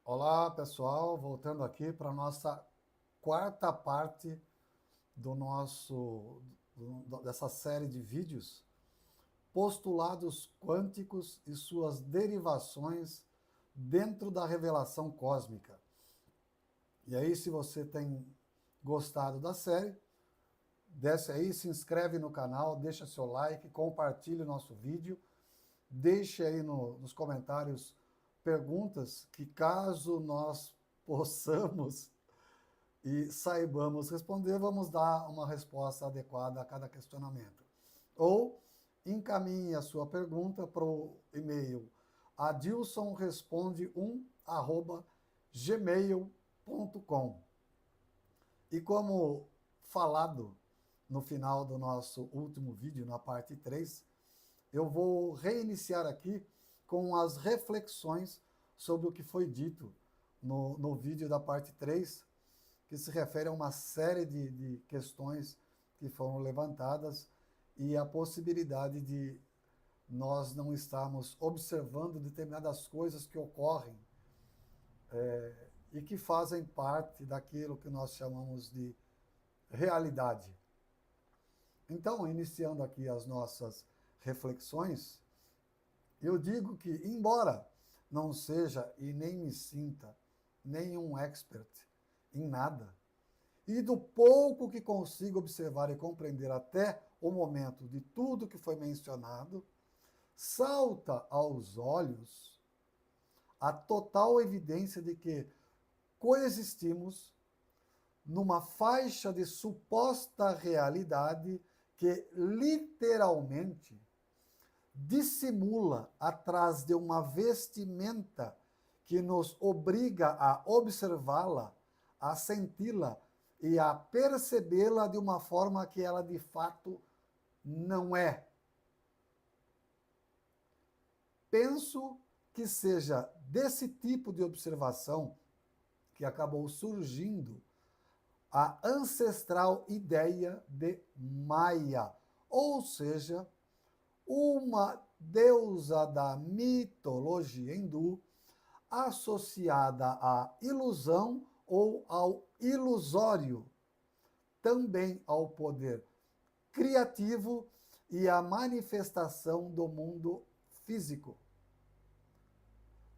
Olá, pessoal, voltando aqui para a nossa quarta parte dessa série de vídeos, postulados quânticos e suas derivações dentro da revelação cósmica. E aí, se você tem gostado da série, desce aí, se inscreve no canal, deixa seu like, compartilhe o nosso vídeo, deixe aí nos comentários perguntas que, caso nós possamos e saibamos responder, vamos dar uma resposta adequada a cada questionamento. Ou encaminhe a sua pergunta para o e-mail adilsonresponde1@gmail.com. E como falado no final do nosso último vídeo, na parte 3, eu vou reiniciar aqui com as reflexões sobre o que foi dito no vídeo da parte 3, que se refere a uma série de questões que foram levantadas e a possibilidade de nós não estarmos observando determinadas coisas que ocorrem e que fazem parte daquilo que nós chamamos de realidade. Então, iniciando aqui as nossas reflexões, eu digo que, embora não seja e nem me sinta nenhum expert em nada, e do pouco que consigo observar e compreender até o momento de tudo que foi mencionado, salta aos olhos a total evidência de que coexistimos numa faixa de suposta realidade que literalmente dissimula atrás de uma vestimenta que nos obriga a observá-la, a senti-la e a percebê-la de uma forma que ela de fato não é. Penso que seja desse tipo de observação que acabou surgindo a ancestral ideia de Maia, ou seja, uma deusa da mitologia hindu associada à ilusão ou ao ilusório, também ao poder criativo e à manifestação do mundo físico.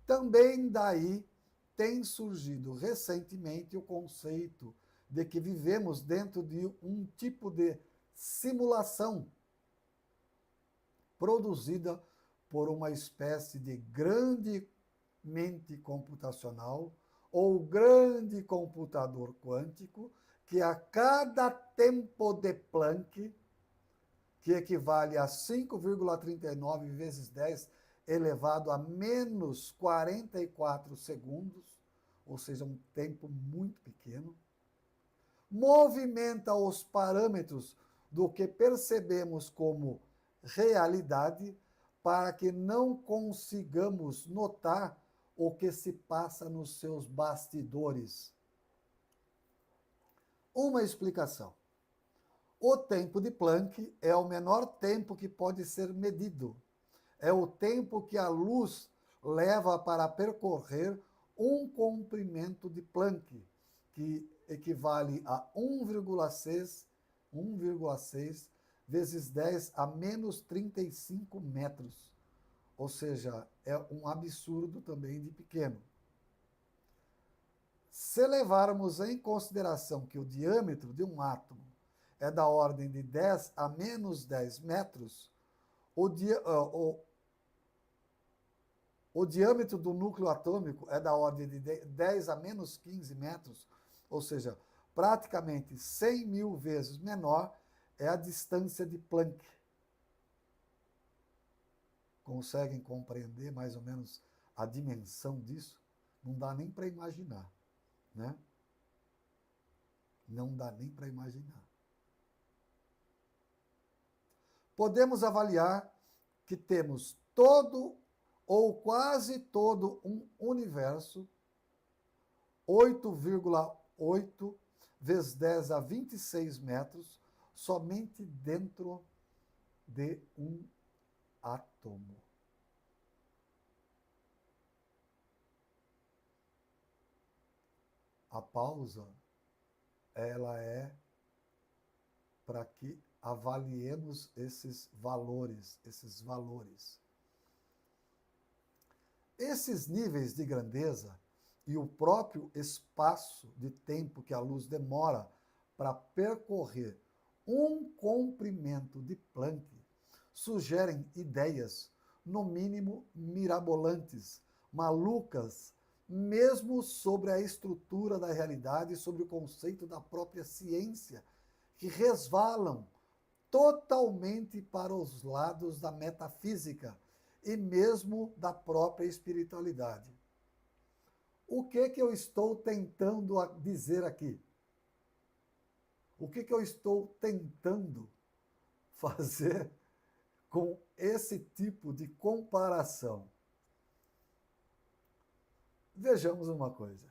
Também daí tem surgido recentemente o conceito de que vivemos dentro de um tipo de simulação produzida por uma espécie de grande mente computacional ou grande computador quântico que a cada tempo de Planck, que equivale a 5,39 vezes 10 elevado a menos 44 segundos, ou seja, um tempo muito pequeno, movimenta os parâmetros do que percebemos como realidade para que não consigamos notar o que se passa nos seus bastidores. Uma explicação. O tempo de Planck é o menor tempo que pode ser medido. É o tempo que a luz leva para percorrer um comprimento de Planck, que equivale a 1,6 vezes 10 a menos 35 metros. Ou seja, é um absurdo também de pequeno. Se levarmos em consideração que o diâmetro de um átomo é da ordem de 10 a menos 10 metros, o diâmetro do núcleo atômico é da ordem de 10 a menos 15 metros, ou seja, praticamente 100 mil vezes menor é a distância de Planck. Conseguem compreender mais ou menos a dimensão disso? Não dá nem para imaginar, né? Não dá nem para imaginar. Podemos avaliar que temos todo ou quase todo um universo 8,8 vezes 10 a 26 metros somente dentro de um átomo. A pausa, ela é para que avaliemos esses valores, esses valores. Esses níveis de grandeza e o próprio espaço de tempo que a luz demora para percorrer um comprimento de Planck sugerem ideias, no mínimo mirabolantes, malucas, mesmo sobre a estrutura da realidade e sobre o conceito da própria ciência, que resvalam totalmente para os lados da metafísica e mesmo da própria espiritualidade. O que eu estou tentando dizer aqui? O que eu estou tentando fazer com esse tipo de comparação? Vejamos uma coisa.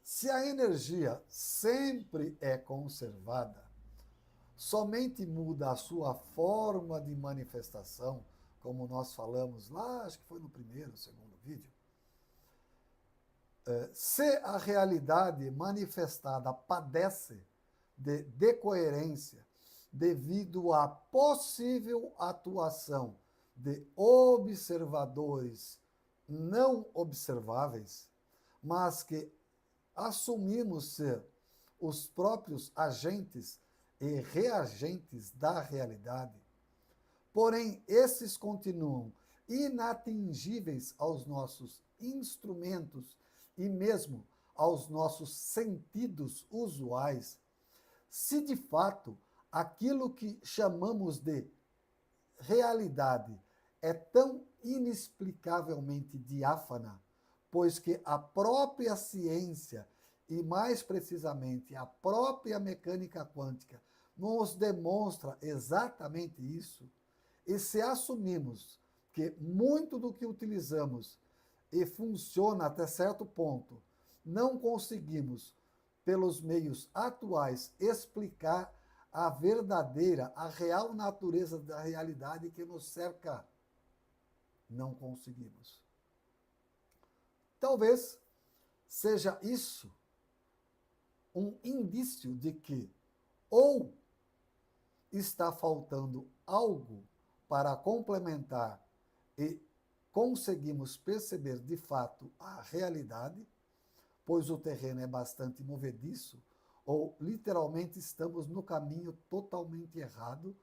Se a energia sempre é conservada, somente muda a sua forma de manifestação, como nós falamos lá, acho que foi no primeiro, segundo vídeo. Se a realidade manifestada padece de decoerência devido à possível atuação de observadores não observáveis, mas que assumimos ser os próprios agentes e reagentes da realidade, porém esses continuam inatingíveis aos nossos instrumentos e mesmo aos nossos sentidos usuais, se de fato aquilo que chamamos de realidade é tão inexplicavelmente diáfana, pois que a própria ciência, e mais precisamente a própria mecânica quântica, nos demonstra exatamente isso, e se assumimos que muito do que utilizamos e funciona até certo ponto, não conseguimos, pelos meios atuais, explicar a verdadeira, a real natureza da realidade que nos cerca, não conseguimos. Talvez seja isso um indício de que ou está faltando algo para complementar e conseguimos perceber de fato a realidade, pois o terreno é bastante movediço, ou literalmente estamos no caminho totalmente errado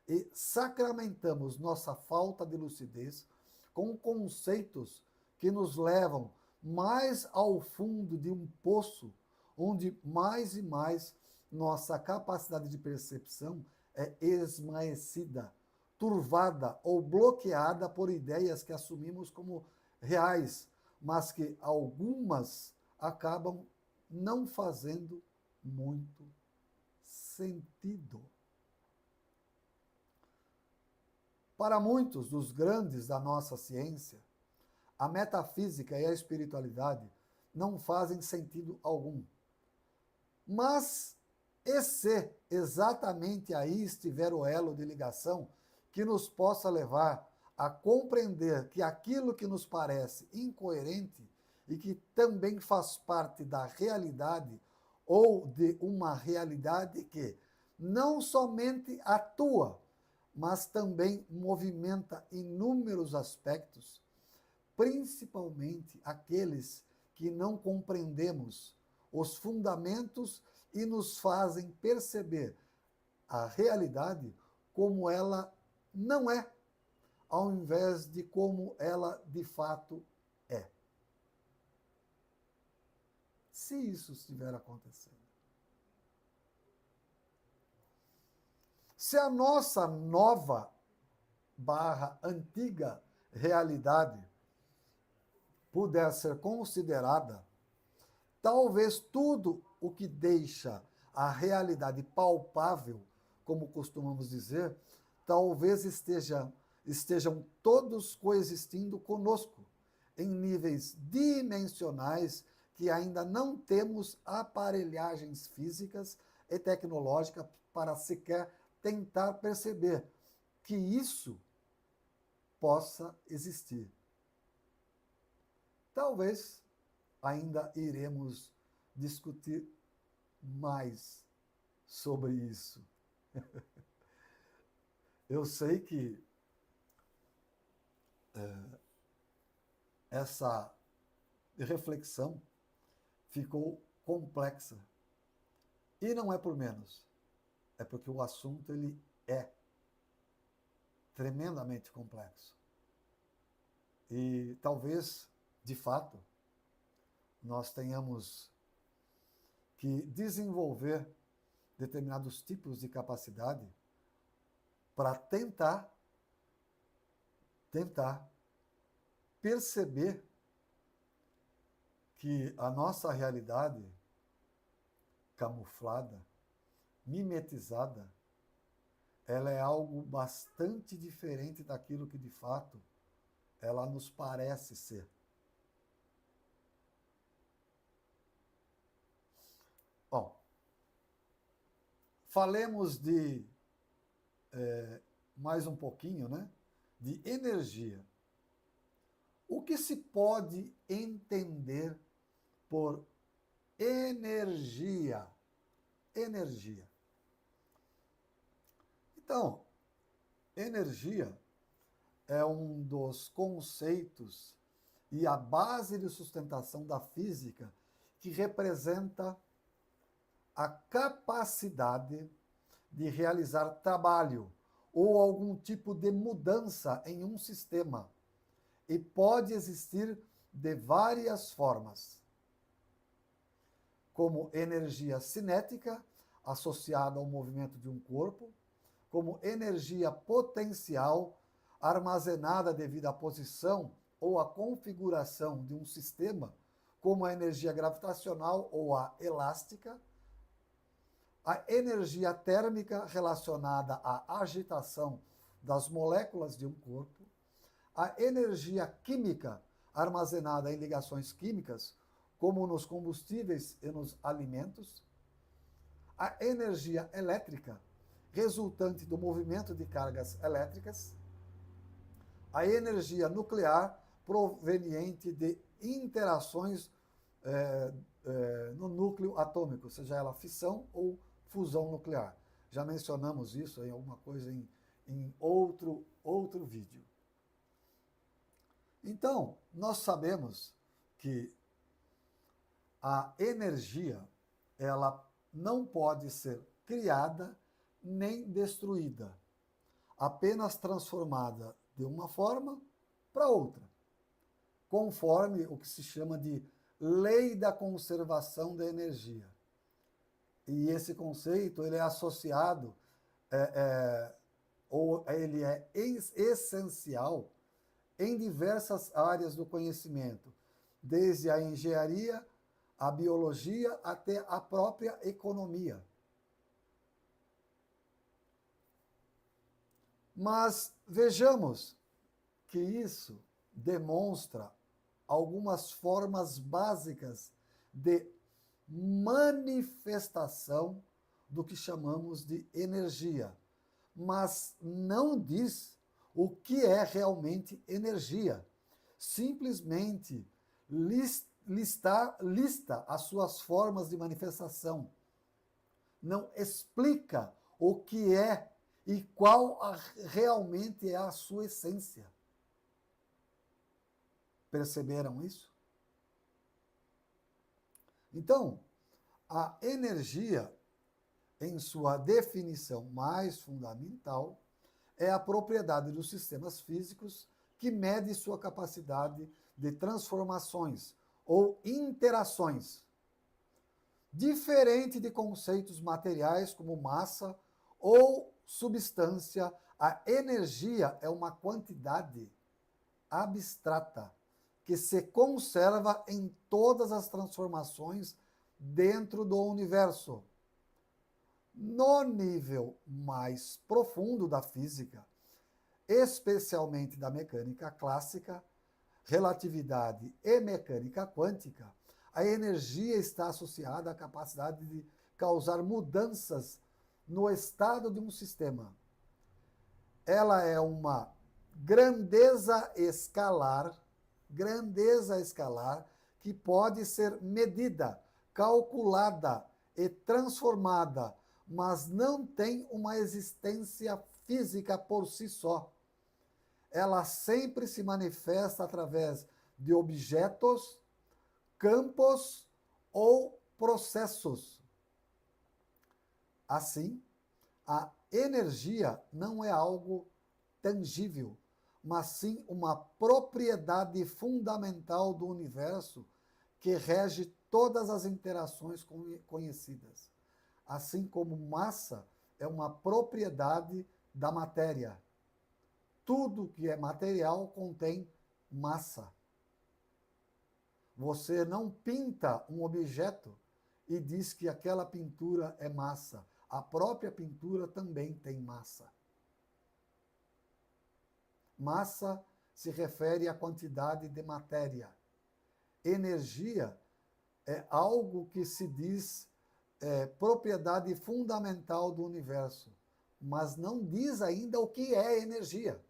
e sacramentamos nossa falta de lucidez com conceitos que nos levam mais ao fundo de um poço, onde mais e mais nossa capacidade de percepção é esmaecida, turvada ou bloqueada por ideias que assumimos como reais, mas que algumas acabam não fazendo muito sentido. Para muitos dos grandes da nossa ciência, a metafísica e a espiritualidade não fazem sentido algum. Mas, e se exatamente aí estiver o elo de ligação que nos possa levar a compreender que aquilo que nos parece incoerente e que também faz parte da realidade ou de uma realidade que não somente atua, mas também movimenta inúmeros aspectos, principalmente aqueles que não compreendemos os fundamentos e nos fazem perceber a realidade como ela não é, ao invés de como ela de fato é. Se isso estiver acontecendo. Se a nossa nova antiga realidade puder ser considerada, talvez tudo o que deixa a realidade palpável, como costumamos dizer, talvez estejam todos coexistindo conosco, em níveis dimensionais que ainda não temos aparelhagens físicas e tecnológicas para sequer tentar perceber que isso possa existir. Talvez ainda iremos discutir mais sobre isso. Eu sei que essa reflexão ficou complexa. E não é por menos. É porque o assunto ele é tremendamente complexo. E talvez, de fato, nós tenhamos que desenvolver determinados tipos de capacidade para tentar perceber que a nossa realidade camuflada, mimetizada, ela é algo bastante diferente daquilo que de fato ela nos parece ser. Bom, falemos de mais um pouquinho, né, de energia. O que se pode entender por energia? Energia. Então, energia é um dos conceitos e a base de sustentação da física que representa a capacidade de realizar trabalho ou algum tipo de mudança em um sistema. E pode existir de várias formas, como energia cinética, associada ao movimento de um corpo, como energia potencial, armazenada devido à posição ou à configuração de um sistema, como a energia gravitacional ou a elástica, a energia térmica relacionada à agitação das moléculas de um corpo, a energia química armazenada em ligações químicas, como nos combustíveis e nos alimentos, a energia elétrica resultante do movimento de cargas elétricas, a energia nuclear proveniente de interações no núcleo atômico, seja ela fissão ou fusão nuclear. Já mencionamos isso em alguma coisa em outro vídeo. Então, nós sabemos que a energia, ela não pode ser criada nem destruída, apenas transformada de uma forma para outra, conforme o que se chama de lei da conservação da energia. E esse conceito ele é associado, ou ele é essencial em diversas áreas do conhecimento, desde a engenharia, a biologia, até a própria economia. Mas vejamos que isso demonstra algumas formas básicas de manifestação do que chamamos de energia, mas não diz o que é realmente energia. Simplesmente lista as suas formas de manifestação. Não explica o que é e qual realmente é a sua essência. Perceberam isso? Então, a energia, em sua definição mais fundamental, é a propriedade dos sistemas físicos que mede sua capacidade de transformações ou interações. Diferente de conceitos materiais como massa ou substância, a energia é uma quantidade abstrata que se conserva em todas as transformações dentro do universo. No nível mais profundo da física, especialmente da mecânica clássica, relatividade e mecânica quântica, a energia está associada à capacidade de causar mudanças no estado de um sistema. Ela é uma grandeza escalar que pode ser medida calculada e transformada, mas não tem uma existência física por si só. Ela sempre se manifesta através de objetos, campos ou processos. Assim, a energia não é algo tangível, mas sim uma propriedade fundamental do universo que rege todas as interações conhecidas. Assim como massa é uma propriedade da matéria. Tudo que é material contém massa. Você não pinta um objeto e diz que aquela pintura é massa. A própria pintura também tem massa. Massa se refere à quantidade de matéria. Energia é algo que se diz propriedade fundamental do universo, mas não diz ainda o que é energia.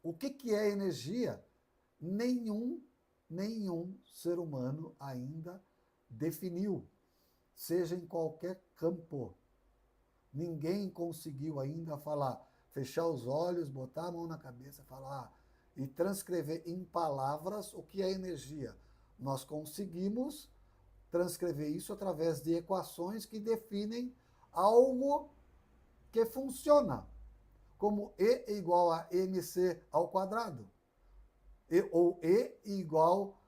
O que é energia? Nenhum ser humano ainda definiu, seja em qualquer campo. Ninguém conseguiu ainda falar, fechar os olhos, botar a mão na cabeça, falar e transcrever em palavras o que é energia. Nós conseguimos transcrever isso através de equações que definem algo que funciona, como E igual a mc ao quadrado, ou E igual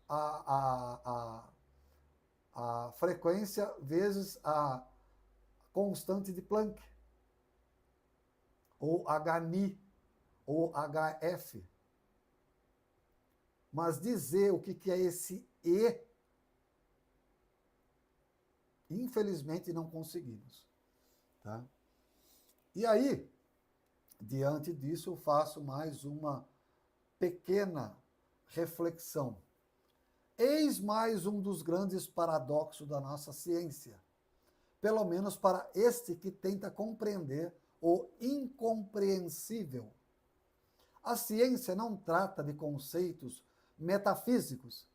a frequência vezes a constante de Planck, ou HNI, ou HF. Mas dizer o que é esse E, infelizmente não conseguimos. Tá? E aí, diante disso, eu faço mais uma pequena reflexão. Eis mais um dos grandes paradoxos da nossa ciência, pelo menos para este que tenta compreender o incompreensível. A ciência não trata de conceitos metafísicos,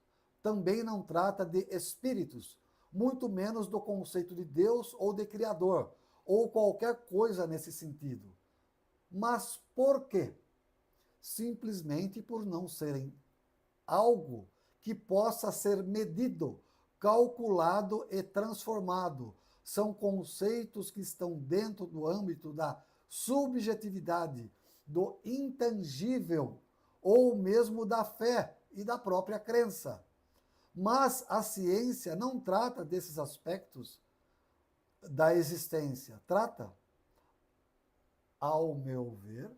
também não trata de espíritos, muito menos do conceito de Deus ou de Criador, ou qualquer coisa nesse sentido. Mas por quê? Simplesmente por não serem algo que possa ser medido, calculado e transformado. São conceitos que estão dentro do âmbito da subjetividade, do intangível, ou mesmo da fé e da própria crença. Mas a ciência não trata desses aspectos da existência. Trata, ao meu ver,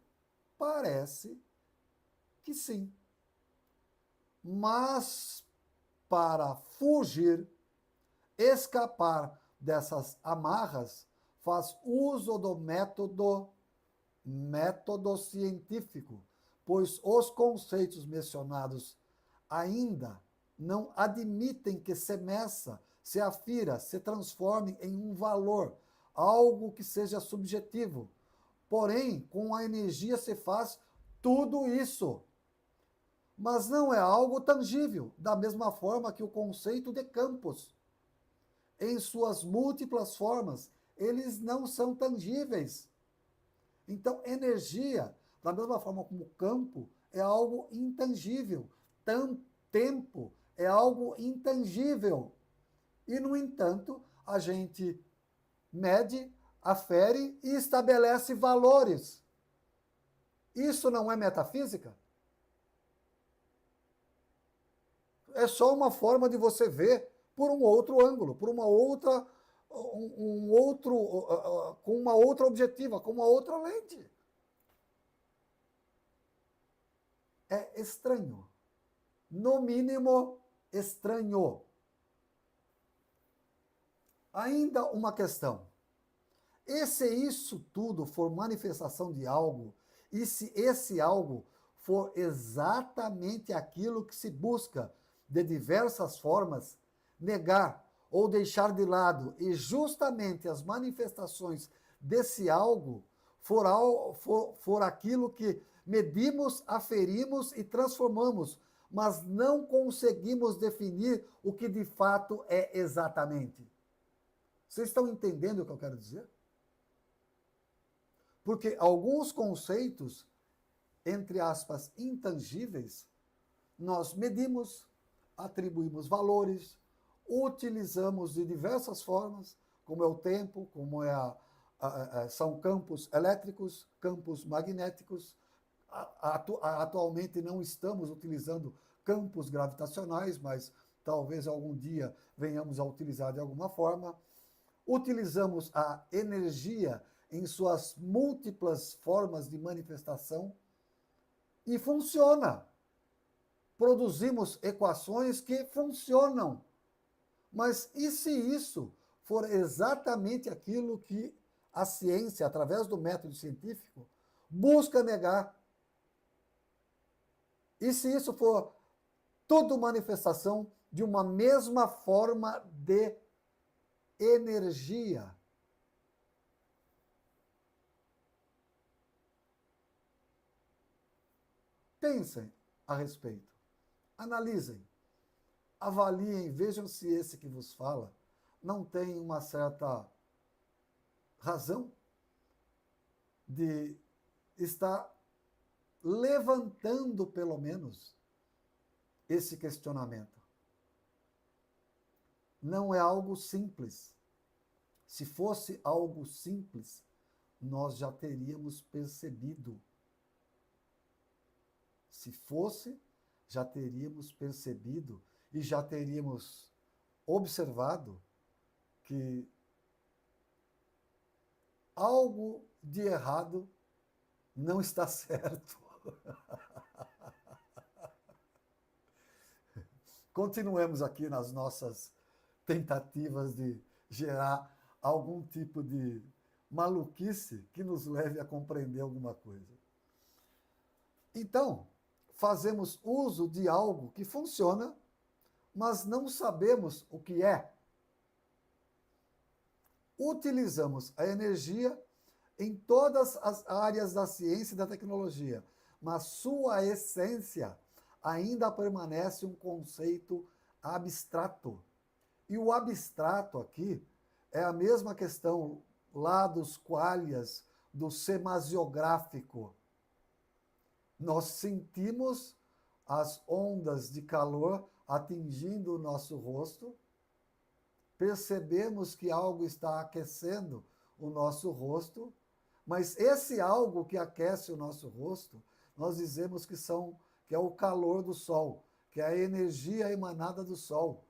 parece que sim. Mas para fugir, escapar dessas amarras, faz uso do método científico, pois os conceitos mencionados ainda não admitem que se meça, se afira, se transforme em um valor, algo que seja subjetivo. Porém, com a energia se faz tudo isso. Mas não é algo tangível, da mesma forma que o conceito de campos. Em suas múltiplas formas, eles não são tangíveis. Então, energia, da mesma forma como campo, é algo intangível. Tempo é algo intangível. E, no entanto, a gente mede, afere e estabelece valores. Isso não é metafísica? É só uma forma de você ver por um outro ângulo, por uma outra, com uma outra objetiva, com uma outra lente. É estranho. No mínimo, estranho. Ainda uma questão. E se isso tudo for manifestação de algo, e se esse algo for exatamente aquilo que se busca de diversas formas, negar ou deixar de lado, e justamente as manifestações desse algo for aquilo que medimos, aferimos e transformamos, mas não conseguimos definir o que de fato é exatamente. Vocês estão entendendo o que eu quero dizer? Porque alguns conceitos, entre aspas, intangíveis, nós medimos, atribuímos valores, utilizamos de diversas formas, como é o tempo, como são campos elétricos, campos magnéticos. Atualmente não estamos utilizando campos gravitacionais, mas talvez algum dia venhamos a utilizar de alguma forma. Utilizamos a energia em suas múltiplas formas de manifestação e funciona. Produzimos equações que funcionam. Mas e se isso for exatamente aquilo que a ciência, através do método científico, busca negar? E se isso for tudo manifestação de uma mesma forma de energia? Pensem a respeito, analisem, avaliem, vejam se esse que vos fala não tem uma certa razão de estar levantando, pelo menos, esse questionamento. Não é algo simples. Se fosse algo simples, nós já teríamos percebido. Se fosse, já teríamos percebido e já teríamos observado que algo de errado não está certo. Continuemos aqui nas nossas tentativas de gerar algum tipo de maluquice que nos leve a compreender alguma coisa. Então, fazemos uso de algo que funciona, mas não sabemos o que é. Utilizamos a energia em todas as áreas da ciência e da tecnologia, mas sua essência ainda permanece um conceito abstrato. E o abstrato aqui é a mesma questão lá dos qualias, do semasiográfico. Nós sentimos as ondas de calor atingindo o nosso rosto, percebemos que algo está aquecendo o nosso rosto, mas esse algo que aquece o nosso rosto, nós dizemos que é o calor do sol, que é a energia emanada do sol.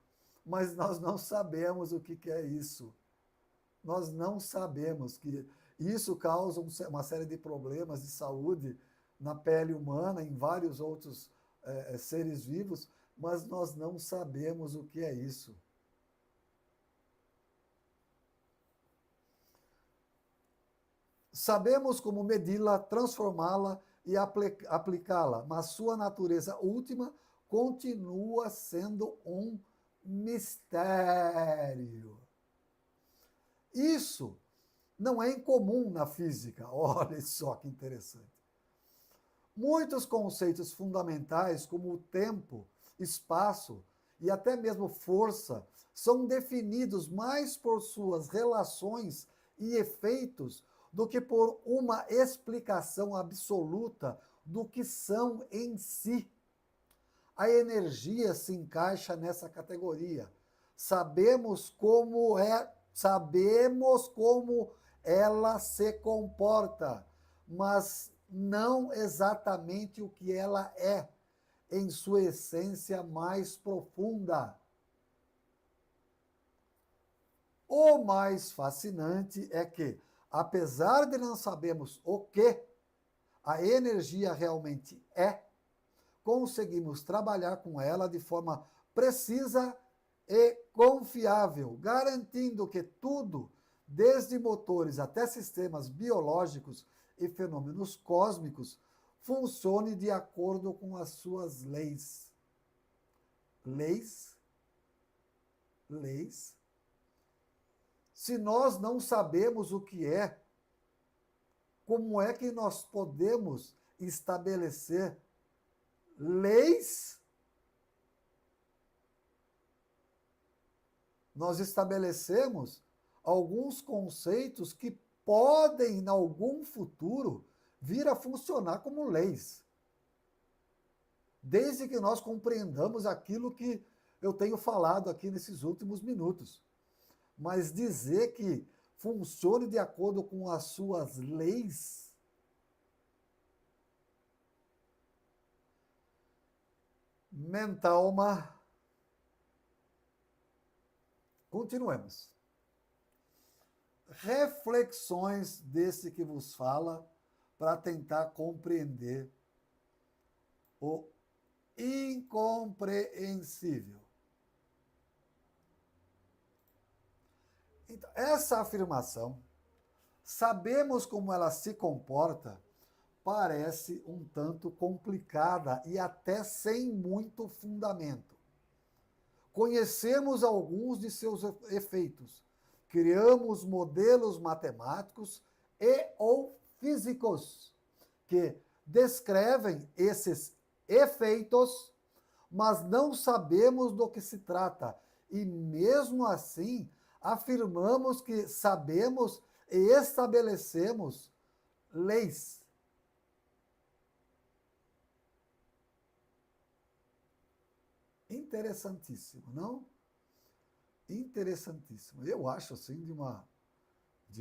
Mas nós não sabemos o que é isso. Nós não sabemos que isso causa uma série de problemas de saúde na pele humana, em vários outros seres vivos, mas nós não sabemos o que é isso. Sabemos como medi-la, transformá-la e aplicá-la, mas sua natureza última continua sendo um mistério. Isso não é incomum na física. Olha só que interessante. Muitos conceitos fundamentais, como o tempo, espaço e até mesmo força, são definidos mais por suas relações e efeitos do que por uma explicação absoluta do que são em si. A energia se encaixa nessa categoria. Sabemos como ela se comporta, mas não exatamente o que ela é, em sua essência mais profunda. O mais fascinante é que, apesar de não sabermos o que a energia realmente é, conseguimos trabalhar com ela de forma precisa e confiável, garantindo que tudo, desde motores até sistemas biológicos e fenômenos cósmicos, funcione de acordo com as suas leis. Leis? Leis? Se nós não sabemos o que é, como é que nós podemos estabelecer leis nós estabelecemos alguns conceitos que podem, em algum futuro, vir a funcionar como leis. Desde que nós compreendamos aquilo que eu tenho falado aqui nesses últimos minutos. Mas dizer que funcione de acordo com as suas leis, mentalma. Continuemos. Reflexões desse que vos fala para tentar compreender o incompreensível. Então, essa afirmação, sabemos como ela se comporta, parece um tanto complicada e até sem muito fundamento. Conhecemos alguns de seus efeitos, criamos modelos matemáticos e ou físicos que descrevem esses efeitos, mas não sabemos do que se trata. E mesmo assim, afirmamos que sabemos e estabelecemos leis. Interessantíssimo, não? Interessantíssimo. Eu acho assim de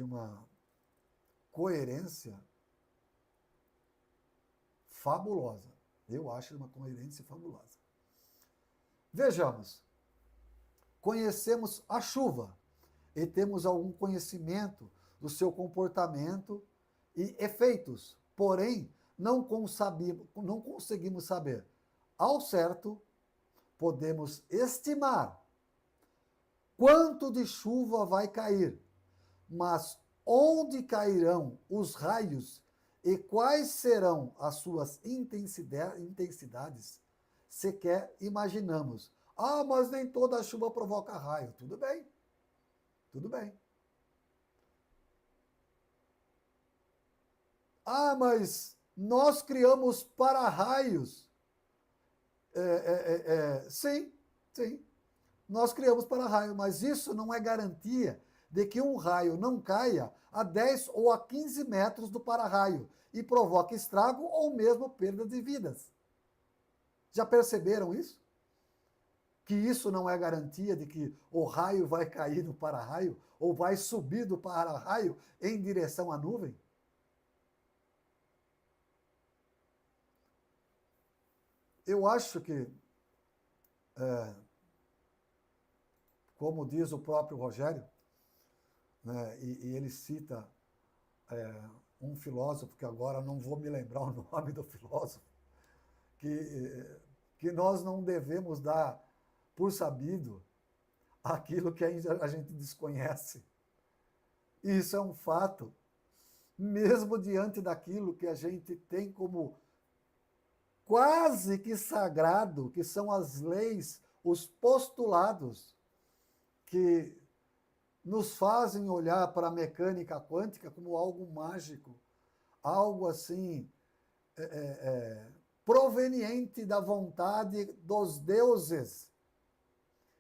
uma coerência fabulosa. Eu acho uma coerência fabulosa. Vejamos. Conhecemos a chuva e temos algum conhecimento do seu comportamento e efeitos, porém não conseguimos saber ao certo. Podemos estimar quanto de chuva vai cair, mas onde cairão os raios e quais serão as suas intensidades, sequer imaginamos. Ah, mas nem toda chuva provoca raio. Tudo bem. Tudo bem. Ah, mas nós criamos para-raios. Sim, sim. Nós criamos para-raio, mas isso não é garantia de que um raio não caia a 10 ou a 15 metros do para-raio e provoque estrago ou mesmo perda de vidas. Já perceberam isso? Que isso não é garantia de que o raio vai cair no para-raio ou vai subir do para-raio em direção à nuvem? Eu acho que, como diz o próprio Rogério, né, e ele cita um filósofo, que agora não vou me lembrar o nome do filósofo, que nós não devemos dar por sabido aquilo que a gente desconhece. E isso é um fato, mesmo diante daquilo que a gente tem como quase que sagrado, que são as leis, os postulados que nos fazem olhar para a mecânica quântica como algo mágico, algo assim proveniente da vontade dos deuses.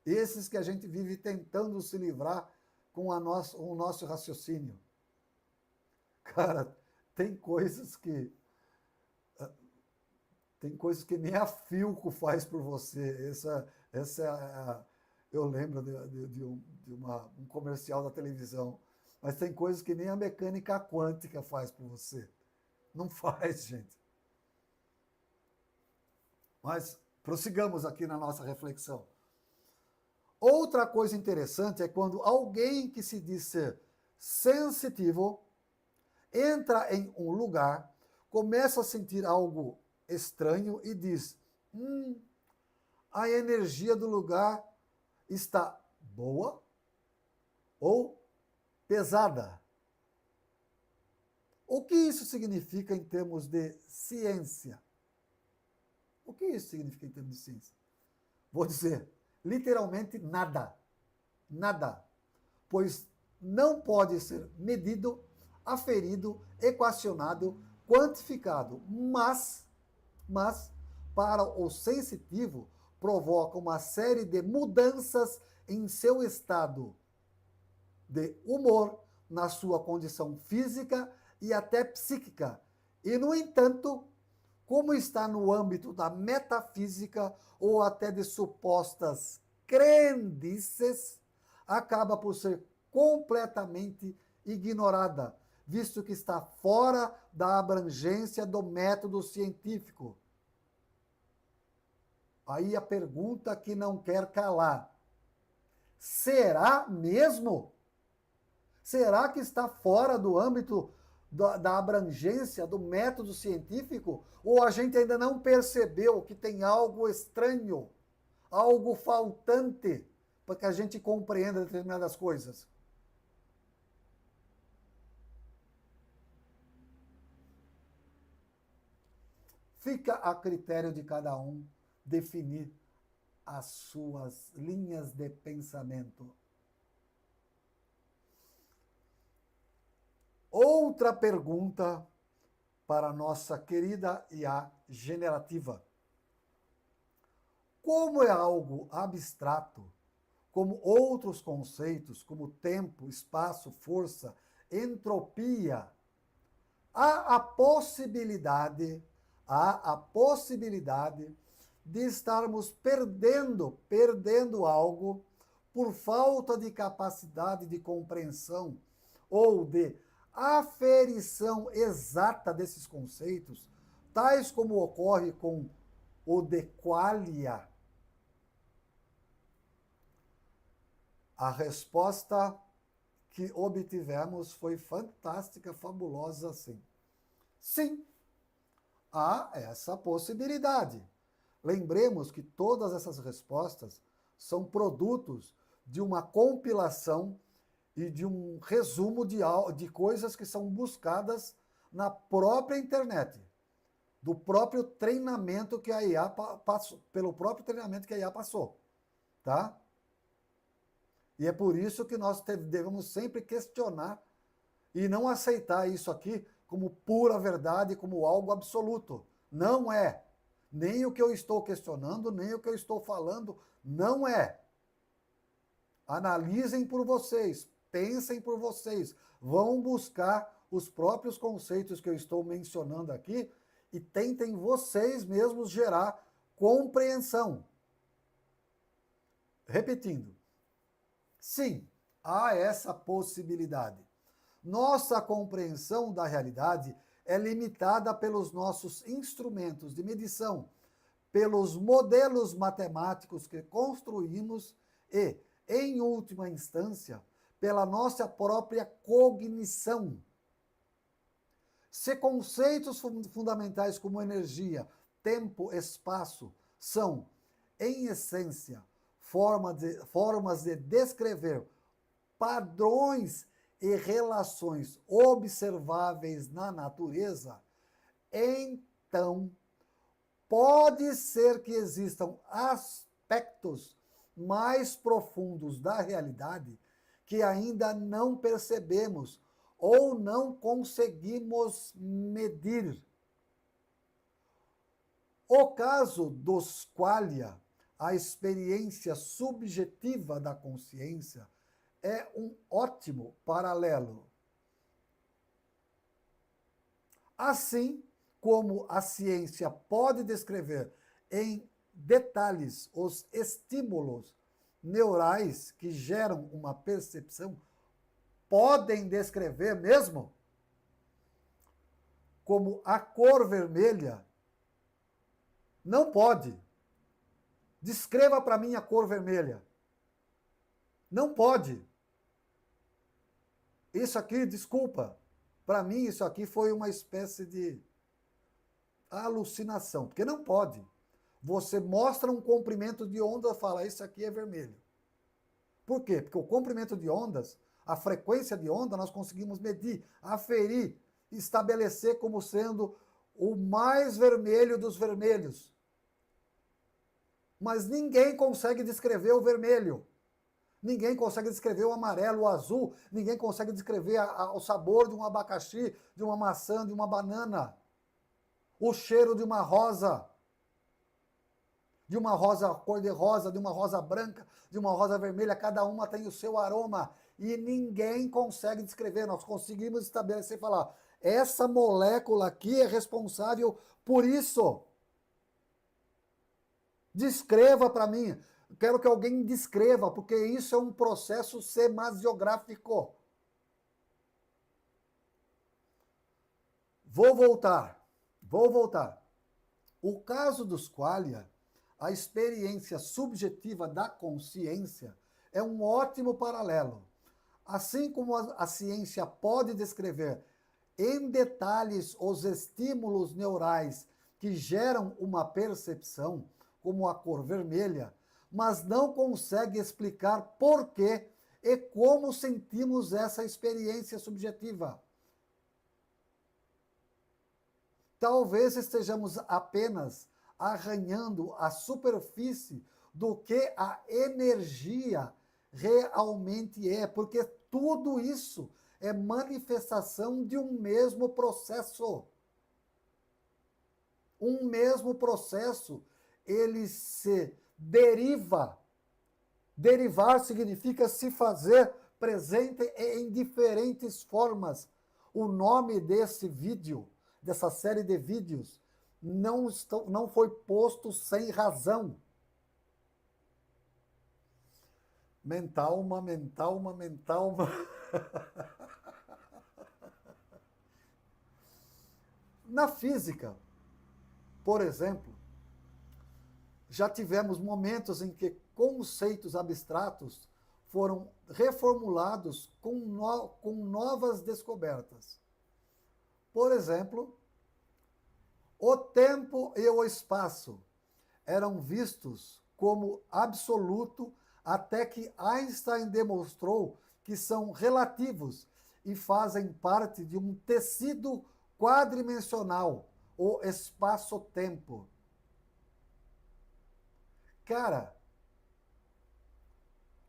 Esses que a gente vive tentando se livrar com o nosso raciocínio. Cara, tem coisas que nem a Philco faz por você. Eu lembro de um comercial da televisão. Mas tem coisas que nem a mecânica quântica faz por você. Não faz, gente. Mas prossigamos aqui na nossa reflexão. Outra coisa interessante é quando alguém que se diz ser sensitivo entra em um lugar, começa a sentir algo estranho e diz: a energia do lugar está boa ou pesada. O que isso significa em termos de ciência? O que isso significa em termos de ciência? Vou dizer, literalmente nada. Nada. Pois não pode ser medido, aferido, equacionado, quantificado. Mas, para o sensitivo, provoca uma série de mudanças em seu estado de humor, na sua condição física e até psíquica. E, no entanto, como está no âmbito da metafísica ou até de supostas crendices, acaba por ser completamente ignorada, visto que está fora da abrangência do método científico. Aí a pergunta que não quer calar: será mesmo? Será que está fora do âmbito da abrangência do método científico? Ou a gente ainda não percebeu que tem algo estranho, algo faltante, para que a gente compreenda determinadas coisas? Fica a critério de cada um definir as suas linhas de pensamento. Outra pergunta para a nossa querida IA generativa. Como é algo abstrato, como outros conceitos, como tempo, espaço, força, entropia, há a possibilidade de estarmos perdendo algo por falta de capacidade de compreensão ou de aferição exata desses conceitos, tais como ocorre com o de qualia. A resposta que obtivemos foi fantástica, fabulosa, sim. Sim, há essa possibilidade. Lembremos que todas essas respostas são produtos de uma compilação e de um resumo de coisas que são buscadas na própria internet, do próprio treinamento que a IA passou, pelo próprio treinamento que a IA passou, tá? E é por isso que nós devemos sempre questionar e não aceitar isso aqui como pura verdade, como algo absoluto. Não é. Nem o que eu estou questionando, nem o que eu estou falando, não é. Analisem por vocês, pensem por vocês, vão buscar os próprios conceitos que eu estou mencionando aqui e tentem vocês mesmos gerar compreensão. Repetindo, sim, há essa possibilidade. Nossa compreensão da realidade é limitada pelos nossos instrumentos de medição, pelos modelos matemáticos que construímos e, em última instância, pela nossa própria cognição. Se conceitos fundamentais como energia, tempo, espaço são, em essência, formas de descrever padrões e relações observáveis na natureza, então pode ser que existam aspectos mais profundos da realidade que ainda não percebemos ou não conseguimos medir. O caso dos qualia, a experiência subjetiva da consciência, é um ótimo paralelo. Assim como a ciência pode descrever em detalhes os estímulos neurais que geram uma percepção, podem descrever mesmo como a cor vermelha. Não pode. Descreva para mim a cor vermelha. Não pode. Isso aqui, desculpa, para mim isso aqui foi uma espécie de alucinação, porque não pode. Você mostra um comprimento de onda e fala, isso aqui é vermelho. Por quê? Porque o comprimento de ondas, a frequência de onda, nós conseguimos medir, aferir, estabelecer como sendo o mais vermelho dos vermelhos. Mas ninguém consegue descrever o vermelho. Ninguém consegue descrever o amarelo, o azul, ninguém consegue descrever o sabor de um abacaxi, de uma maçã, de uma banana, o cheiro de uma rosa. de uma rosa cor-de-rosa, de uma rosa branca, de uma rosa vermelha, cada uma tem o seu aroma e ninguém consegue descrever. Nós conseguimos estabelecer e falar, essa molécula aqui é responsável por isso. Descreva para mim. Quero que alguém descreva, porque isso é um processo semasiográfico. Vou voltar. O caso dos qualia, a experiência subjetiva da consciência, é um ótimo paralelo. Assim como a ciência pode descrever em detalhes os estímulos neurais que geram uma percepção, como a cor vermelha, mas não consegue explicar por que e como sentimos essa experiência subjetiva. Talvez estejamos apenas arranhando a superfície do que a energia realmente é, porque tudo isso é manifestação de um mesmo processo. Um mesmo processo, ele se deriva. Derivar significa se fazer presente em diferentes formas. O nome desse vídeo, dessa série de vídeos, não foi posto sem razão. Mentalma. Na física, por exemplo, já tivemos momentos em que conceitos abstratos foram reformulados com novas descobertas. Por exemplo, o tempo e o espaço eram vistos como absoluto até que Einstein demonstrou que são relativos e fazem parte de um tecido quadridimensional, o espaço-tempo. Cara,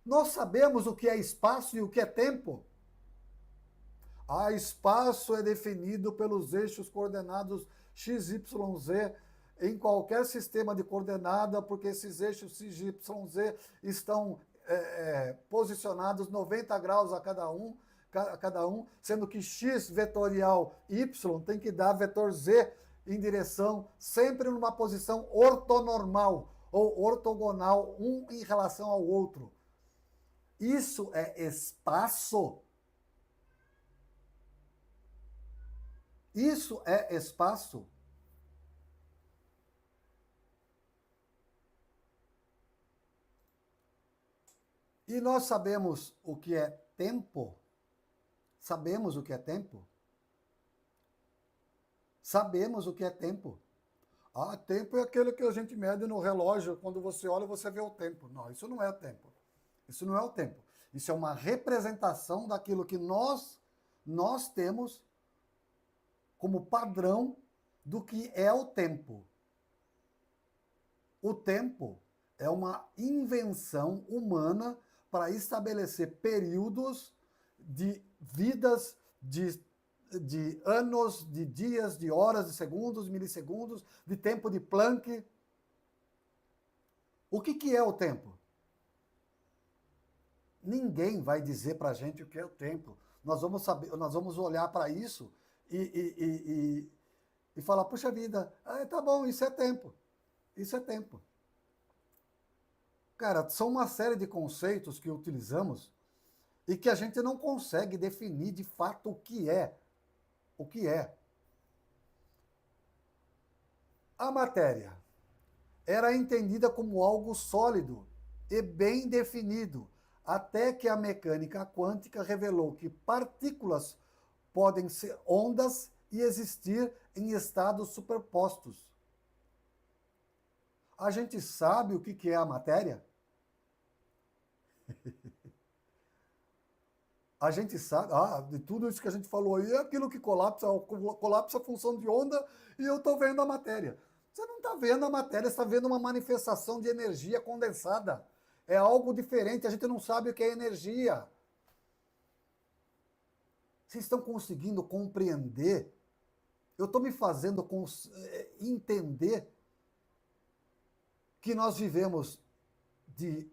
nós sabemos o que é espaço e o que é tempo? Espaço é definido pelos eixos coordenados x, y, z em qualquer sistema de coordenada, porque esses eixos x, y, z estão posicionados 90 graus a cada um, sendo que x vetorial y tem que dar vetor z em direção sempre numa posição ortonormal ou ortogonal, um em relação ao outro. Isso é espaço? Isso é espaço? E nós sabemos o que é tempo? Sabemos o que é tempo? Sabemos o que é tempo. Tempo é aquele que a gente mede no relógio, quando você olha, você vê o tempo. Não, isso não é tempo. Isso não é o tempo. Isso é uma representação daquilo que nós temos como padrão do que é o tempo. O tempo é uma invenção humana para estabelecer períodos de vidas, de anos, de dias, de horas, de segundos, milissegundos, de tempo de Planck. O que é o tempo? Ninguém vai dizer para a gente o que é o tempo. Nós vamos saber, nós vamos olhar para isso e falar, puxa vida, tá bom, isso é tempo. Isso é tempo. Cara, são uma série de conceitos que utilizamos e que a gente não consegue definir de fato o que é. O que é? A matéria era entendida como algo sólido e bem definido, até que a mecânica quântica revelou que partículas podem ser ondas e existir em estados superpostos. A gente sabe o que é a matéria? A gente sabe, de tudo isso que a gente falou aí, é aquilo que colapsa a função de onda e eu estou vendo a matéria. Você não está vendo a matéria, você está vendo uma manifestação de energia condensada. É algo diferente, a gente não sabe o que é energia. Vocês estão conseguindo compreender? Eu estou me fazendo entender. que nós vivemos de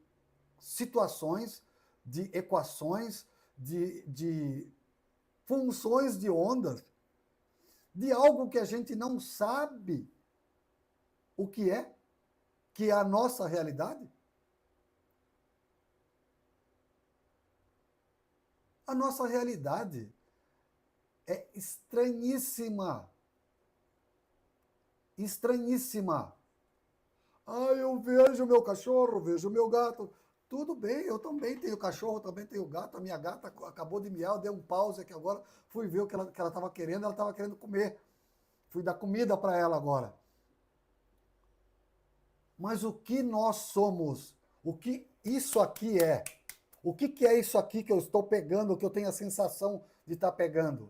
situações, de equações, de funções de ondas, de algo que a gente não sabe o que é a nossa realidade? A nossa realidade é estranhíssima. Estranhíssima. Ah, eu vejo meu cachorro, vejo meu gato. Tudo bem, eu também tenho cachorro, também tenho gato. A minha gata acabou de miar, eu dei um pause aqui agora, fui ver o que ela estava querendo, ela estava querendo comer. Fui dar comida para ela agora. Mas o que nós somos? O que isso aqui é? O que é isso aqui que eu estou pegando, que eu tenho a sensação de estar pegando?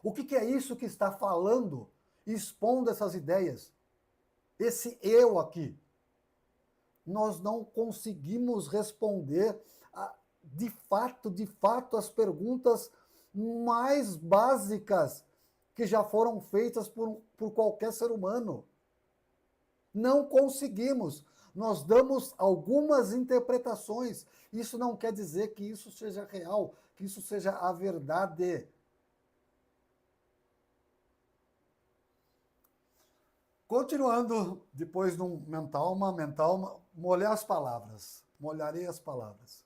O que é isso que está falando, expondo essas ideias? Esse eu aqui. Nós não conseguimos responder de fato, as perguntas mais básicas que já foram feitas por qualquer ser humano. Não conseguimos. Nós damos algumas interpretações. Isso não quer dizer que isso seja real, que isso seja a verdade. Continuando, depois de um mental, molhar as palavras. Molharei as palavras.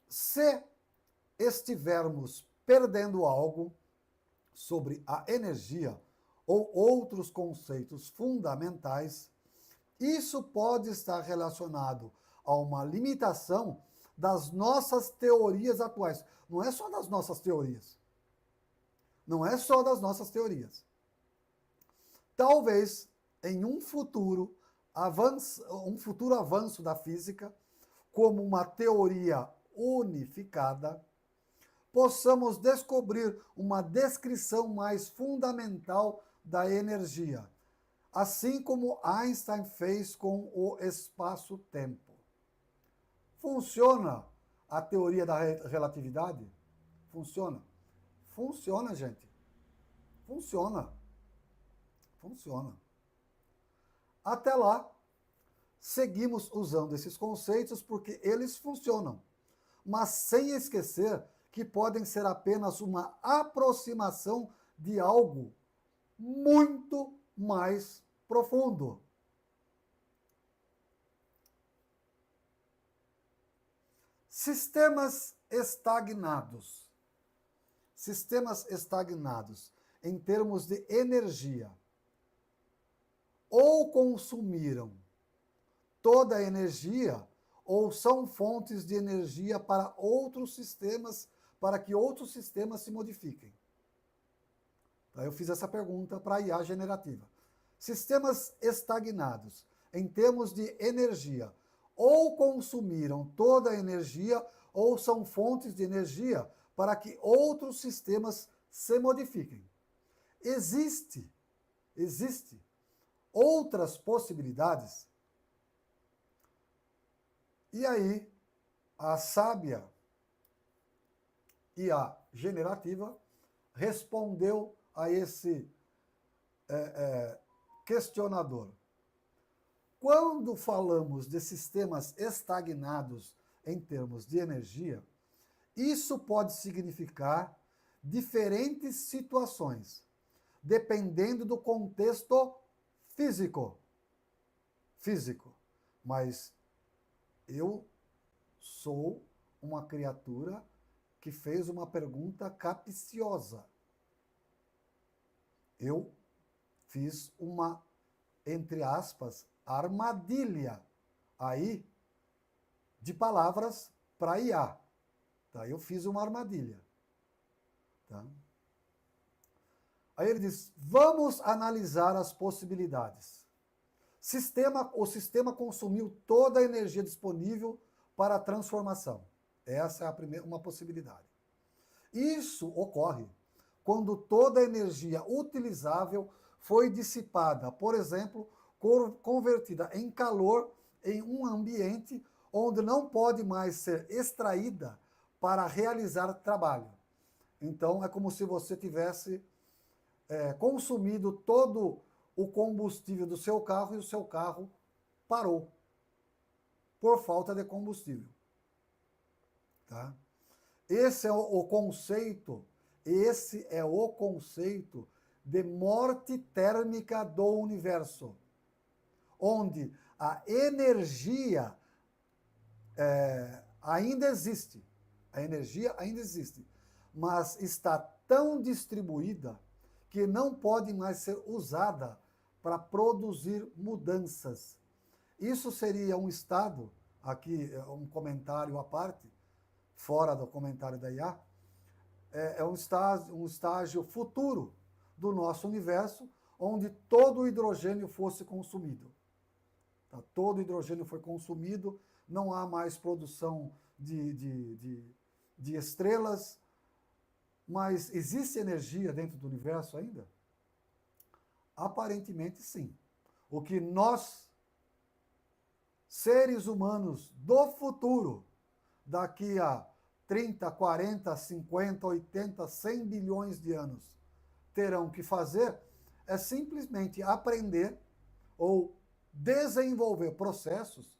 Se estivermos perdendo algo sobre a energia ou outros conceitos fundamentais, isso pode estar relacionado a uma limitação das nossas teorias atuais. Não é só das nossas teorias. Não é só das nossas teorias. Talvez em um futuro avanço da física, como uma teoria unificada, possamos descobrir uma descrição mais fundamental da energia, assim como Einstein fez com o espaço-tempo. Funciona a teoria da relatividade? Funciona? Funciona, gente. Funciona. Funciona. Até lá, seguimos usando esses conceitos porque eles funcionam, mas sem esquecer que podem ser apenas uma aproximação de algo muito mais profundo. Sistemas estagnados. Sistemas estagnados em termos de energia ou consumiram toda a energia ou são fontes de energia para outros sistemas, para que outros sistemas se modifiquem. Eu fiz essa pergunta para a IA generativa. Sistemas estagnados em termos de energia ou consumiram toda a energia ou são fontes de energia para que outros sistemas se modifiquem. Existe outras possibilidades? E aí, a sábia IA generativa respondeu a esse questionador. Quando falamos de sistemas estagnados em termos de energia, isso pode significar diferentes situações, dependendo do contexto físico. Mas eu sou uma criatura que fez uma pergunta capciosa. Eu fiz uma, entre aspas, armadilha aí de palavras para IA. Tá? Eu fiz uma armadilha. Tá? Aí ele diz, vamos analisar as possibilidades. O sistema consumiu toda a energia disponível para a transformação. Essa é uma possibilidade. Isso ocorre quando toda a energia utilizável foi dissipada, por exemplo, convertida em calor em um ambiente onde não pode mais ser extraída para realizar trabalho. Então, é como se você tivesse consumido todo o combustível do seu carro e o seu carro parou por falta de combustível. Tá? Esse é o conceito de morte térmica do universo, onde a energia ainda existe, mas está tão distribuída que não pode mais ser usada para produzir mudanças. Isso seria um estado, aqui um comentário à parte, fora do comentário da IA, é um estágio futuro do nosso universo, onde todo o hidrogênio fosse consumido. Tá? Todo o hidrogênio foi consumido, não há mais produção de estrelas, mas existe energia dentro do universo ainda? Aparentemente, sim. O que nós, seres humanos do futuro, daqui a 30, 40, 50, 80, 100 bilhões de anos, terão que fazer é simplesmente aprender ou desenvolver processos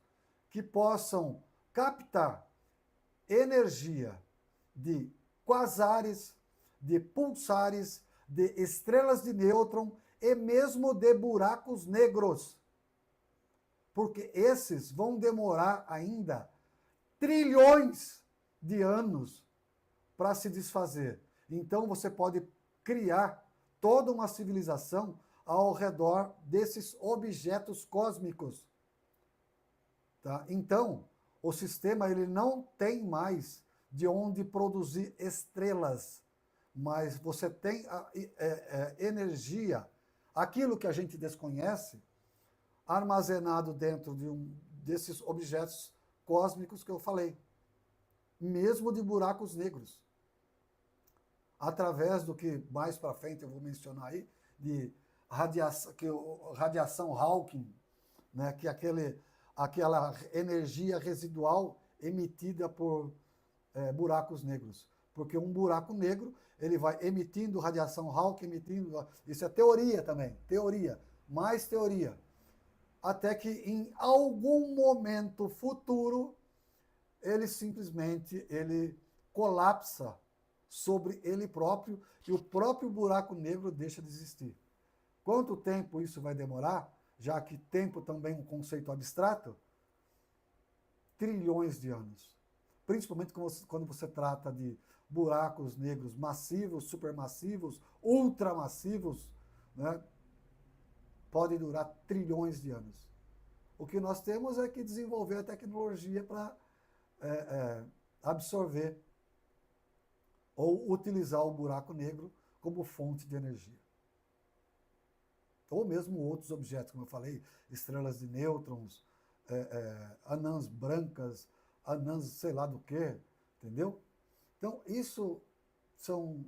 que possam captar energia de quasares, de pulsares, de estrelas de nêutron e mesmo de buracos negros. Porque esses vão demorar ainda trilhões de anos para se desfazer. Então você pode criar toda uma civilização ao redor desses objetos cósmicos. Tá? Então, o sistema ele não tem mais de onde produzir estrelas, mas você tem energia, aquilo que a gente desconhece, armazenado dentro desses objetos cósmicos que eu falei, mesmo de buracos negros, através do que mais para frente eu vou mencionar aí, de radiação Hawking, né, que é aquela energia residual emitida por buracos negros. Porque um buraco negro, ele vai emitindo radiação Hawking, isso é teoria também, mais teoria. Até que em algum momento futuro, ele simplesmente colapsa sobre ele próprio e o próprio buraco negro deixa de existir. Quanto tempo isso vai demorar? Já que tempo também é um conceito abstrato, trilhões de anos. Principalmente quando você trata de buracos negros massivos, supermassivos, ultramassivos, né? Pode durar trilhões de anos. O que nós temos é que desenvolver a tecnologia para absorver ou utilizar o buraco negro como fonte de energia. Ou mesmo outros objetos, como eu falei, estrelas de nêutrons, anãs brancas, anãs sei lá do que, entendeu? Então, isso são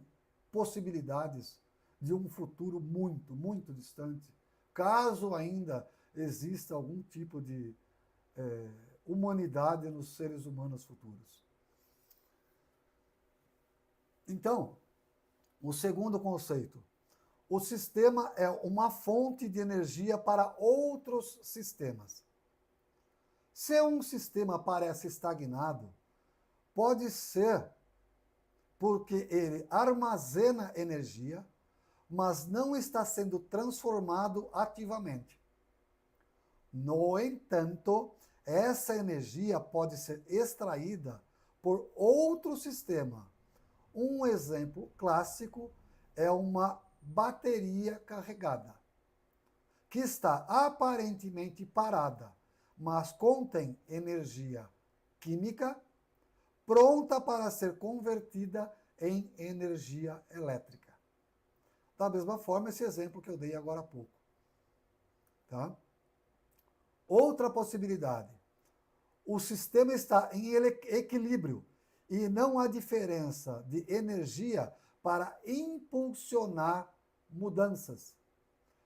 possibilidades de um futuro muito, muito distante, caso ainda exista algum tipo de humanidade nos seres humanos futuros. Então, o segundo conceito, o sistema é uma fonte de energia para outros sistemas. Se um sistema parece estagnado, pode ser porque ele armazena energia, mas não está sendo transformado ativamente. No entanto, essa energia pode ser extraída por outro sistema. Um exemplo clássico é uma bateria carregada, que está aparentemente parada, mas contém energia química pronta para ser convertida em energia elétrica. Da mesma forma, esse exemplo que eu dei agora há pouco. Tá? Outra possibilidade. O sistema está em equilíbrio e não há diferença de energia para impulsionar mudanças.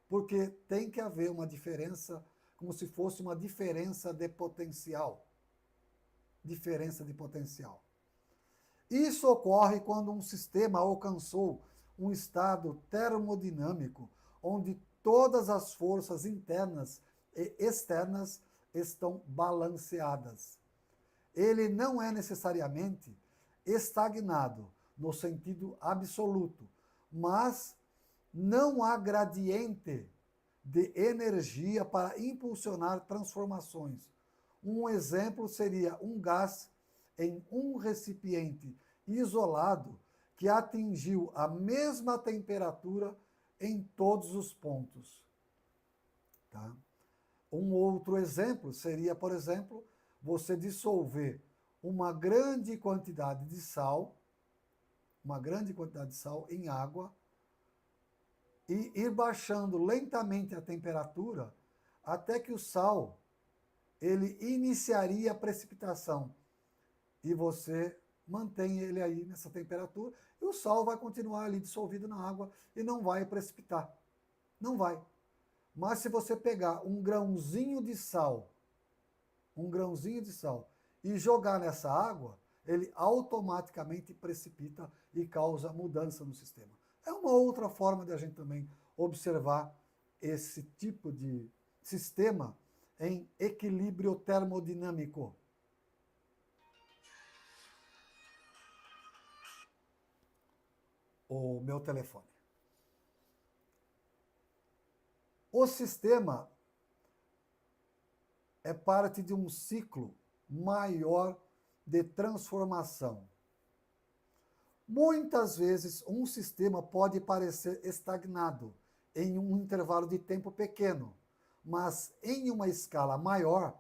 Porque tem que haver uma diferença, como se fosse uma diferença de potencial. Diferença de potencial. Isso ocorre quando um sistema alcançou um estado termodinâmico, onde todas as forças internas e externas estão balanceadas. Ele não é necessariamente estagnado no sentido absoluto, mas não há gradiente de energia para impulsionar transformações. Um exemplo seria um gás em um recipiente isolado que atingiu a mesma temperatura em todos os pontos. Tá? Um outro exemplo seria, por exemplo, você dissolver uma grande quantidade de sal, em água, e ir baixando lentamente a temperatura até que o sal ele iniciaria a precipitação e você mantém ele aí nessa temperatura e o sal vai continuar ali dissolvido na água e não vai precipitar. Não vai. Mas se você pegar um grãozinho de sal e jogar nessa água, ele automaticamente precipita e causa mudança no sistema. É uma outra forma de a gente também observar esse tipo de sistema em equilíbrio termodinâmico. O meu telefone. O sistema é parte de um ciclo maior de transformação. Muitas vezes, um sistema pode parecer estagnado em um intervalo de tempo pequeno, mas em uma escala maior,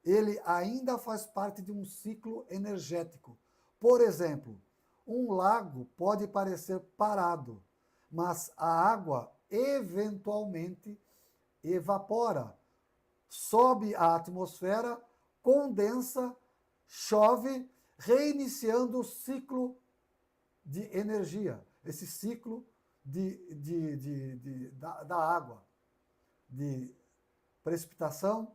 ele ainda faz parte de um ciclo energético. Por exemplo, um lago pode parecer parado, mas a água eventualmente evapora, sobe à atmosfera, condensa, chove, reiniciando o ciclo de energia, esse ciclo da água, de precipitação,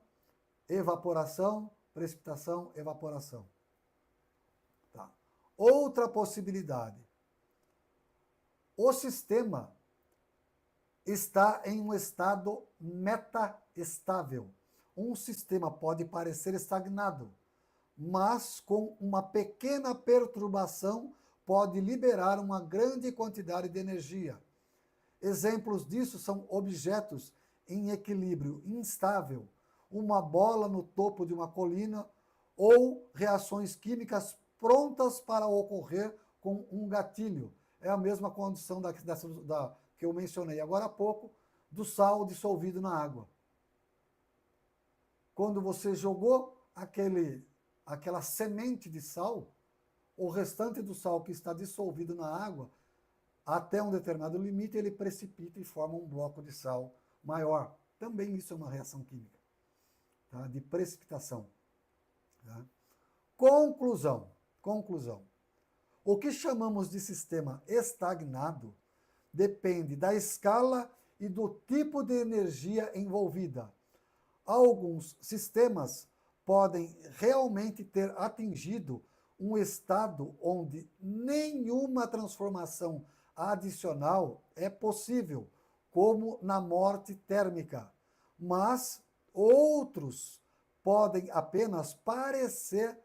evaporação, precipitação, evaporação. Tá. Outra possibilidade. O sistema está em um estado metaestável. Um sistema pode parecer estagnado, mas com uma pequena perturbação pode liberar uma grande quantidade de energia. Exemplos disso são objetos em equilíbrio instável, uma bola no topo de uma colina ou reações químicas prontas para ocorrer com um gatilho. É a mesma condição que eu mencionei agora há pouco, do sal dissolvido na água. Quando você jogou aquela semente de sal, o restante do sal que está dissolvido na água, até um determinado limite, ele precipita e forma um bloco de sal maior. Também isso é uma reação química, tá? De precipitação. Tá? Conclusão. O que chamamos de sistema estagnado depende da escala e do tipo de energia envolvida. Alguns sistemas podem realmente ter atingido um estado onde nenhuma transformação adicional é possível, como na morte térmica, mas outros podem apenas parecer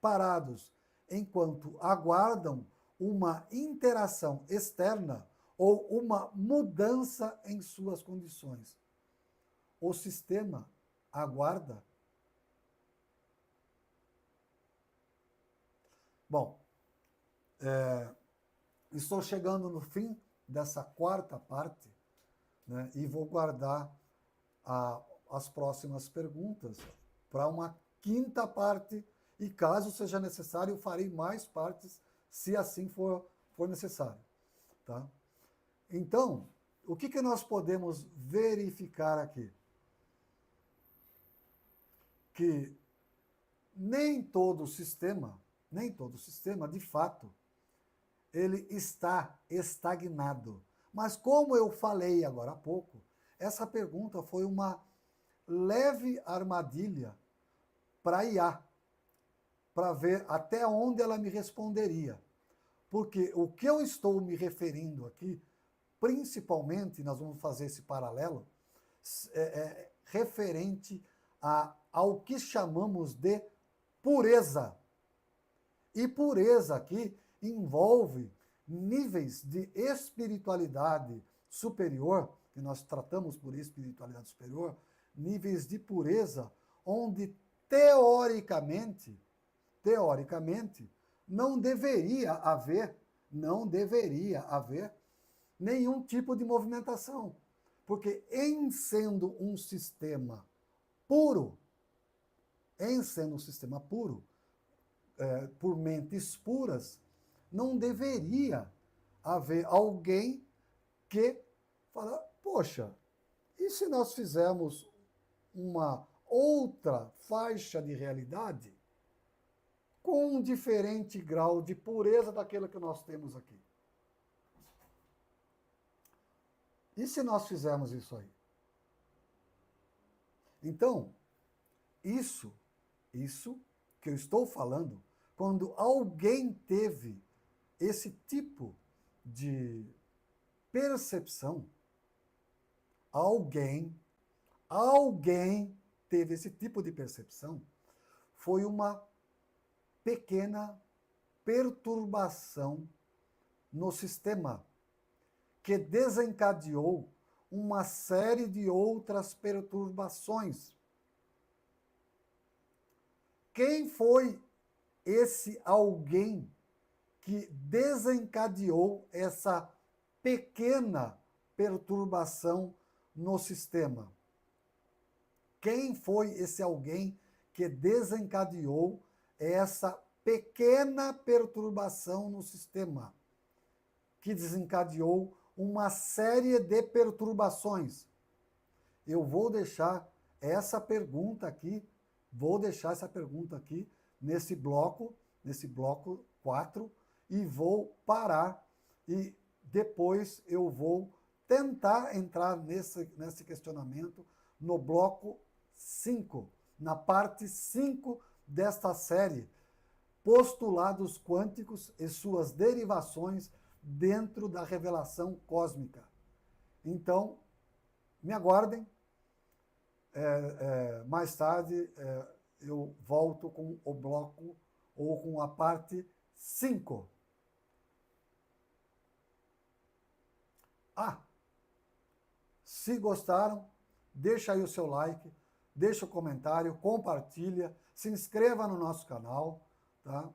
parados, enquanto aguardam uma interação externa ou uma mudança em suas condições. O sistema aguarda. Bom, estou chegando no fim dessa quarta parte, né, e vou guardar as próximas perguntas para uma quinta parte, e caso seja necessário, eu farei mais partes, se assim for necessário. Tá? Então, o que nós podemos verificar aqui? Que nem todo sistema, de fato, ele está estagnado. Mas como eu falei agora há pouco, essa pergunta foi uma leve armadilha para IA, para ver até onde ela me responderia. Porque o que eu estou me referindo aqui, principalmente, nós vamos fazer esse paralelo, referente ao que chamamos de pureza. E pureza aqui envolve níveis de espiritualidade superior, que nós tratamos por espiritualidade superior, níveis de pureza, onde teoricamente, não deveria haver nenhum tipo de movimentação. Porque em sendo um sistema puro, por mentes puras, não deveria haver alguém que fala, poxa, e se nós fizermos uma outra faixa de realidade com um diferente grau de pureza daquilo que nós temos aqui? E se nós fizermos isso aí? Então, isso que eu estou falando, quando alguém teve esse tipo de percepção, alguém teve esse tipo de percepção, foi uma pequena perturbação no sistema, que desencadeou uma série de outras perturbações. Quem foi esse alguém que desencadeou essa pequena perturbação no sistema? Quem foi esse alguém que desencadeou essa pequena perturbação no sistema? Que desencadeou uma série de perturbações. Eu vou deixar essa pergunta aqui nesse bloco 4, e vou parar, e depois eu vou tentar entrar nesse questionamento no bloco 5, na parte 5 desta série, postulados quânticos e suas derivações dentro da revelação cósmica. Então, me aguardem, mais tarde eu volto com o bloco, ou com a parte 5. Se gostaram, deixa aí o seu like, deixa o comentário, compartilha, se inscreva no nosso canal, tá?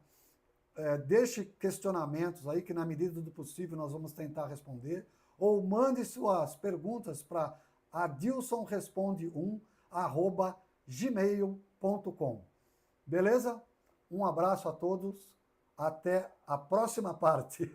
Deixe questionamentos aí que, na medida do possível, nós vamos tentar responder, ou mande suas perguntas para adilsonresponde1@gmail.com. Beleza? Um abraço a todos, até a próxima parte.